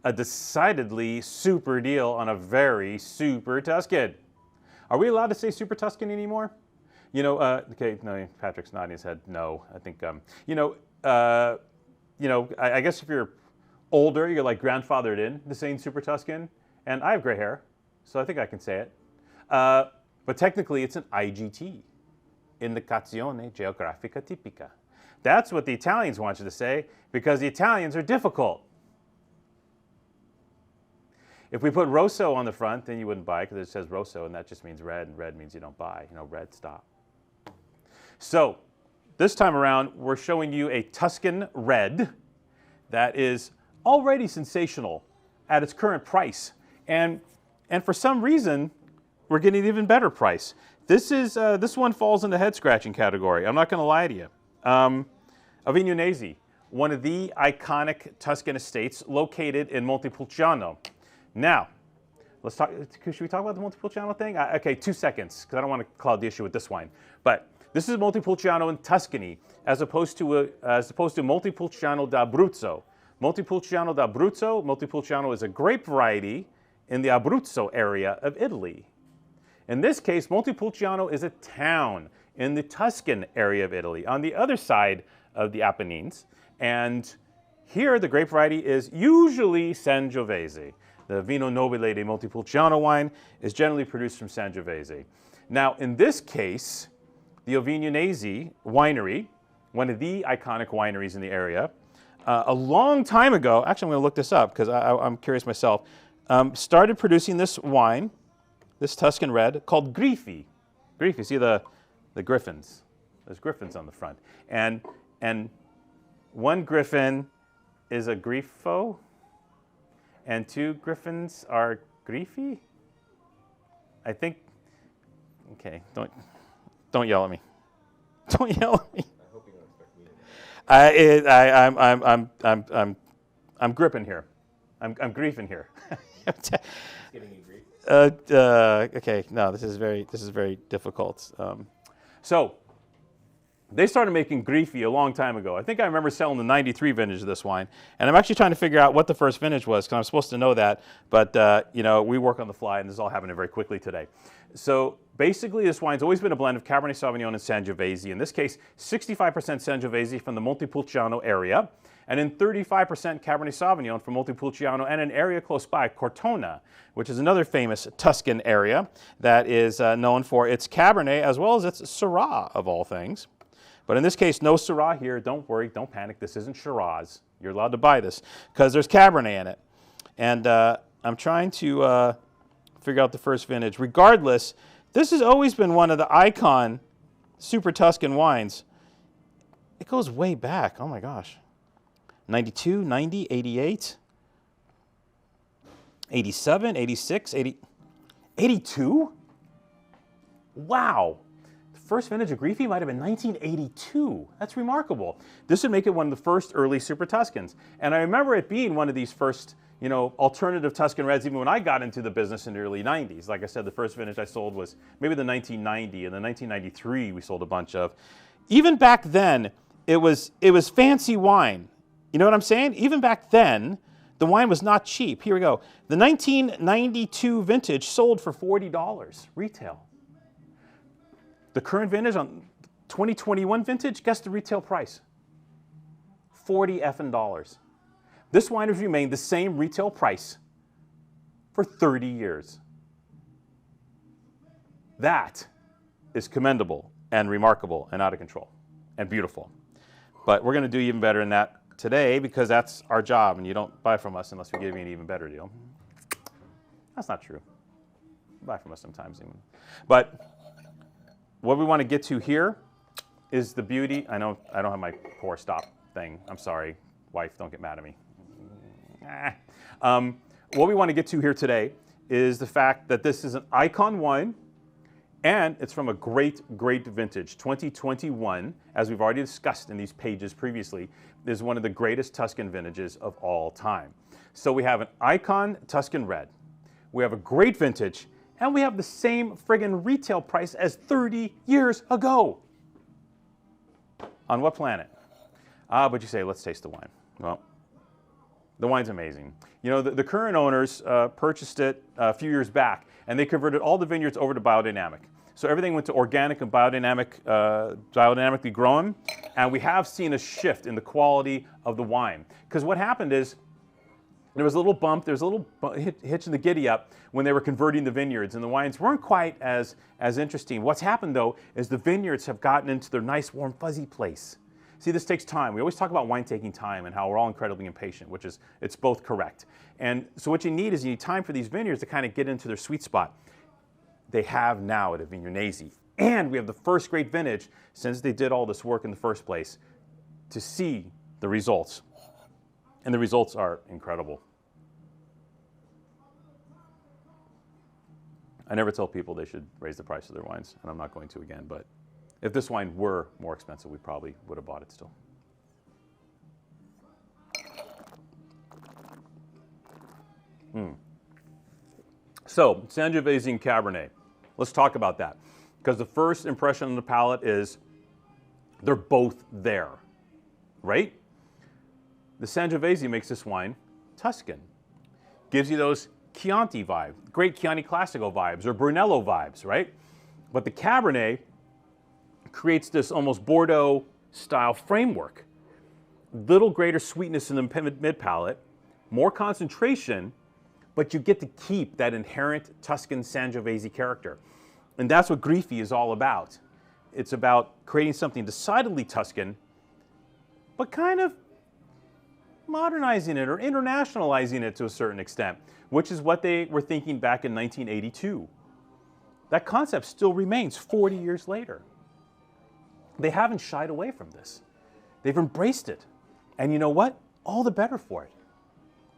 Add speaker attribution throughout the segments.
Speaker 1: a decidedly super deal on a very super Tuscan. Are we allowed to say super Tuscan anymore? You know, okay, no, Patrick's nodding his head. No, I think, I guess if you're older, you're like grandfathered in to saying super Tuscan, and I have gray hair, so I think I can say it. But technically, it's an IGT, Indicazione Geografica Tipica. That's what the Italians want you to say, because the Italians are difficult. If we put rosso on the front, then you wouldn't buy, because it says rosso, and that just means red, and red means you don't buy. You know, red, stop. So this time around, we're showing you a Tuscan red that is already sensational at its current price. And for some reason, we're getting an even better price. This one falls in the head-scratching category. I'm not going to lie to you. Avignonesi, one of the iconic Tuscan estates located in Montepulciano. Now, let's talk. Should we talk about the Montepulciano thing? Okay, 2 seconds, because I don't want to cloud the issue with this wine. But this is Montepulciano in Tuscany, as opposed to Montepulciano d'Abruzzo. Montepulciano d'Abruzzo. Montepulciano is a grape variety in the Abruzzo area of Italy. In this case, Montepulciano is a town in the Tuscan area of Italy, on the other side of the Apennines. And here, the grape variety is usually Sangiovese. The Vino Nobile di Montepulciano wine is generally produced from Sangiovese. Now, in this case, the Avignonesi winery, one of the iconic wineries in the area, a long time ago, actually I'm going to look this up because I'm curious myself, started producing this wine, this Tuscan red, called Grifi. Grifi, see the griffins. There's griffins on the front. And one griffin is a grifo, and 2 griffins are Grifi? I think, okay, don't yell at me. Don't yell at me.
Speaker 2: I hope you don't expect me to.
Speaker 1: I'm gripping here. I'm griefing here.
Speaker 2: Giving you grief?
Speaker 1: Okay, no, this is very difficult. So, they started making Grifi a long time ago. I think I remember selling the 93 vintage of this wine. And I'm actually trying to figure out what the first vintage was, because I'm supposed to know that. But, we work on the fly, and this is all happening very quickly today. So basically, this wine's always been a blend of Cabernet Sauvignon and Sangiovese. In this case, 65% Sangiovese from the Montepulciano area, and then 35% Cabernet Sauvignon from Montepulciano and an area close by, Cortona, which is another famous Tuscan area that is known for its Cabernet as well as its Syrah, of all things. But in this case, no Syrah here. Don't worry, don't panic. This isn't Shiraz. You're allowed to buy this because there's Cabernet in it. And I'm trying to figure out the first vintage. Regardless, this has always been one of the icon Super-Tuscan wines. It goes way back. Oh my gosh. 92, 90, 88, 87, 86, 80, 82? Wow. The first vintage of Grifi might have been 1982. That's remarkable. This would make it one of the first early Super-Tuscans. And I remember it being one of these first, alternative Tuscan reds even when I got into the business in the early 90s. Like I said, the first vintage I sold was maybe the 1990, and the 1993 we sold a bunch of. Even back then, it was fancy wine. You know what I'm saying? Even back then, the wine was not cheap. Here we go. The 1992 vintage sold for $40 retail. The current vintage on 2021 vintage, guess the retail price? $40 effing. This wine has remained the same retail price for 30 years. That is commendable and remarkable and out of control and beautiful. But we're going to do even better than that today because that's our job, and you don't buy from us unless we give you an even better deal. That's not true. You buy from us sometimes even. But what we want to get to here is the beauty. I know I don't have my pour stop thing. I'm sorry, wife, don't get mad at me. What we want to get to here today is the fact that this is an icon wine, and it's from a great, great vintage. 2021, as we've already discussed in these pages previously, is one of the greatest Tuscan vintages of all time. So we have an icon Tuscan red, we have a great vintage, and we have the same friggin' retail price as 30 years ago. On what planet? But you say, let's taste the wine. Well, The wine's amazing. You know, the current owners purchased it a few years back, and they converted all the vineyards over to biodynamic. So everything went to organic and biodynamically grown, and we have seen a shift in the quality of the wine. Because what happened is, there was a little bump, there was a little hitch in the giddy up when they were converting the vineyards, and the wines weren't quite as interesting. What's happened though is the vineyards have gotten into their nice, warm, fuzzy place. See, this takes time. We always talk about wine taking time and how we're all incredibly impatient, which is, it's both correct. And so what you need is you need time for these vineyards to kind of get into their sweet spot. They have now at Avignonesi. And we have the first great vintage since they did all this work in the first place to see the results. And the results are incredible. I never tell people they should raise the price of their wines, and I'm not going to again, but if this wine were more expensive, we probably would have bought it still. So, Sangiovese and Cabernet. Let's talk about that. Because the first impression on the palate is they're both there, right? The Sangiovese makes this wine Tuscan. Gives you those Chianti vibes, great Chianti Classico vibes, or Brunello vibes, right? But the Cabernet creates this almost Bordeaux style framework. Little greater sweetness in the mid palate, more concentration, but you get to keep that inherent Tuscan Sangiovese character. And that's what Grifi is all about. It's about creating something decidedly Tuscan, but kind of modernizing it or internationalizing it to a certain extent, which is what they were thinking back in 1982. That concept still remains 40 years later. They haven't shied away from this. They've embraced it. And you know what? All the better for it.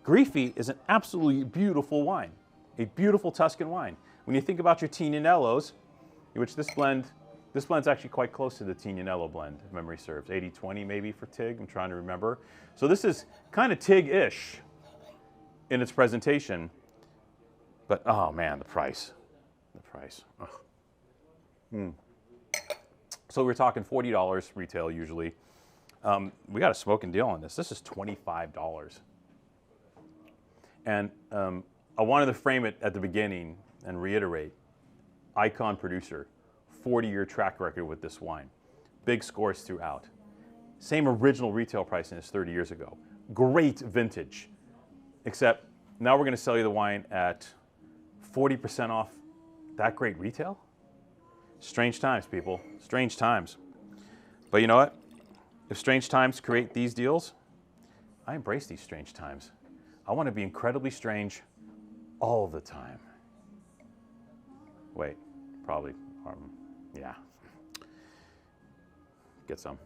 Speaker 1: Grifi is an absolutely beautiful wine, a beautiful Tuscan wine. When you think about your Tignanellos, which this blend's actually quite close to the Tignanello blend, if memory serves. 80-20 maybe for TIG, I'm trying to remember. So this is kind of TIG-ish in its presentation. But, oh man, the price. The price. So we're talking $40 retail usually. We got a smoking deal on this. This is $25. And I wanted to frame it at the beginning and reiterate, Icon producer, 40-year track record with this wine. Big scores throughout. Same original retail pricing as 30 years ago. Great vintage. Except now we're going to sell you the wine at 40% off that great retail? Strange times, people. Strange times. But you know what? If strange times create these deals, I embrace these strange times. I want to be incredibly strange all the time. Wait, probably, yeah. Get some.